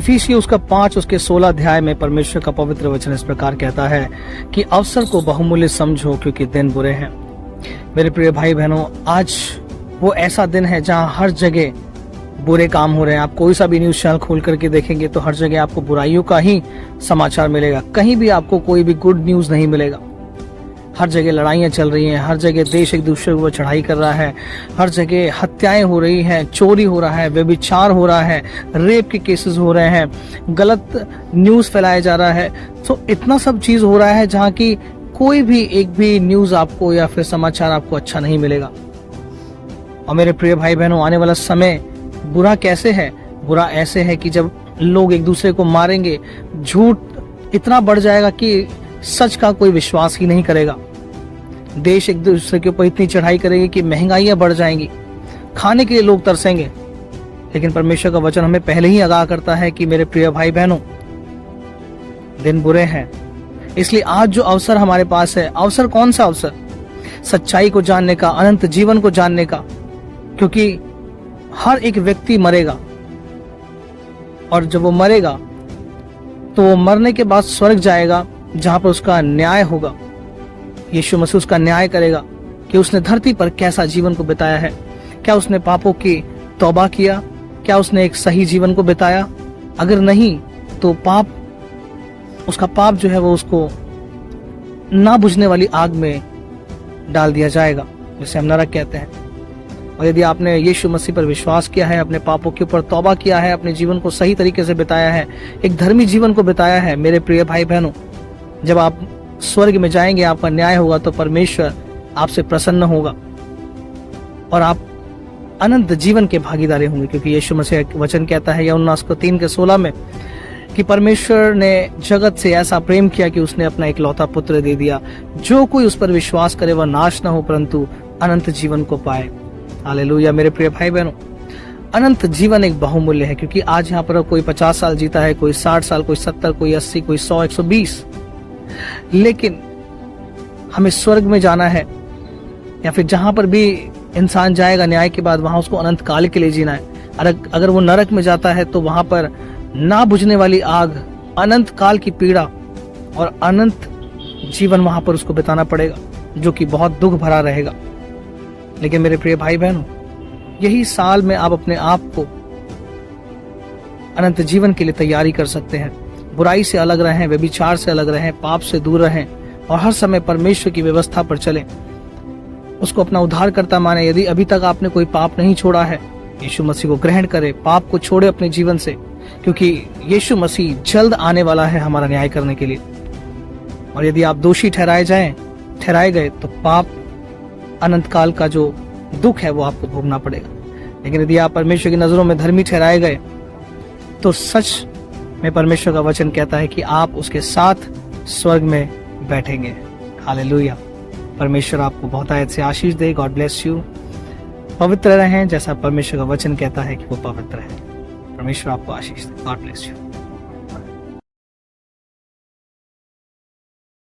इफिसियों उसका 5 उसके 16 अध्याय में परमेश्वर का पवित्र वचन इस प्रकार कहता है कि अवसर को बहुमूल्य समझो क्योंकि दिन बुरे हैं। मेरे प्रिय भाई बहनों, आज वो ऐसा दिन है जहां हर जगह बुरे काम हो रहे हैं। आप कोई सा भी न्यूज चैनल खोल करके देखेंगे तो हर जगह आपको बुराइयों का ही समाचार मिलेगा। कहीं भी आपको कोई भी गुड न्यूज नहीं मिलेगा। हर जगह लड़ाइयाँ चल रही हैं, हर जगह देश एक दूसरे के ऊपर चढ़ाई कर रहा है, हर जगह हत्याएं हो रही हैं, चोरी हो रहा है, व्यभिचार हो रहा है, रेप के केसेस हो रहे हैं, गलत न्यूज़ फैलाया जा रहा है। तो इतना सब चीज़ हो रहा है जहाँ की कोई भी एक भी न्यूज़ आपको या फिर समाचार आपको अच्छा नहीं मिलेगा। और मेरे प्रिय भाई बहनों, आने वाला समय बुरा कैसे है? बुरा ऐसे है कि जब लोग एक दूसरे को मारेंगे, झूठ इतना बढ़ जाएगा कि सच का कोई विश्वास ही नहीं करेगा। देश एक दूसरे के ऊपर इतनी चढ़ाई करेगी कि महंगाइयां बढ़ जाएंगी, खाने के लिए लोग तरसेंगे। लेकिन परमेश्वर का वचन हमें पहले ही आगाह करता है कि मेरे प्रिय भाई बहनों, दिन बुरे हैं। इसलिए आज जो अवसर हमारे पास है, अवसर कौन सा अवसर? सच्चाई को जानने का, अनंत जीवन को जानने का। क्योंकि हर एक व्यक्ति मरेगा, और जब वो मरेगा तो वो मरने के बाद स्वर्ग जाएगा जहां पर उसका न्याय होगा। यीशु मसीह उसका न्याय करेगा कि उसने धरती पर कैसा जीवन को बिताया है। क्या उसने पापों की तौबा किया? क्या उसने एक सही जीवन को बिताया? अगर नहीं तो उसका पाप जो है वो उसको ना बुझने वाली आग में डाल दिया जाएगा, जिसे हम नरक कहते हैं। और यदि आपने यीशु मसीह पर विश्वास किया है, अपने पापों के ऊपर तौबा किया है, अपने जीवन को सही तरीके से बिताया है, एक धर्मी जीवन को बिताया है, मेरे प्रिय भाई बहनों, जब आप स्वर्ग में जाएंगे, आपका न्याय होगा तो परमेश्वर आपसे प्रसन्न होगा और आप अनंत जीवन के भागीदारी होंगे। क्योंकि यीशु मसीह वचन कहता है यूहन्ना 3:16 में कि परमेश्वर ने जगत से ऐसा प्रेम किया कि उसने अपना इकलौता पुत्र दे दिया, जो कोई उस पर विश्वास करे वह नाश न हो परंतु अनंत जीवन को पाए। हालेलुया। मेरे प्रिय भाई बहनों, अनंत जीवन एक बहुमूल्य है। क्योंकि आज यहाँ पर कोई 50 साल जीता है, कोई 60 साल, कोई 70, कोई 80, कोई 100, 120, लेकिन हमें स्वर्ग में जाना है, या फिर जहां पर भी इंसान जाएगा न्याय के बाद, वहां उसको अनंत काल के लिए जीना है। अगर वो नरक में जाता है तो वहां पर ना बुझने वाली आग, अनंत काल की पीड़ा और अनंत जीवन वहां पर उसको बिताना पड़ेगा, जो कि बहुत दुख भरा रहेगा। लेकिन मेरे प्रिय भाई बहनों, यही साल में आप अपने आप को अनंत जीवन के लिए तैयारी कर सकते हैं। बुराई से अलग रहें, व्यभिचार से अलग रहें, पाप से दूर रहें और हर समय परमेश्वर की व्यवस्था पर चलें, उसको अपना उद्धारकर्ता माने। यदि अभी तक आपने कोई पाप नहीं छोड़ा है, यीशु मसीह को ग्रहण करें, पाप को छोड़े अपने जीवन से, क्योंकि यीशु मसीह जल्द आने वाला है हमारा न्याय करने के लिए। और यदि आप दोषी ठहराए गए तो पाप, अनंत काल का जो दुख है वो आपको भोगना पड़ेगा। लेकिन यदि आप परमेश्वर की नजरों में धर्मी ठहराए गए तो सच में परमेश्वर का वचन कहता है कि आप उसके साथ स्वर्ग में बैठेंगे। हालेलुया। परमेश्वर आपको बहुत आयत से आशीष दे। God bless you. पवित्र रहें जैसा परमेश्वर का वचन कहता है कि वो पवित्र है। परमेश्वर आपको आशीष दे। God bless you.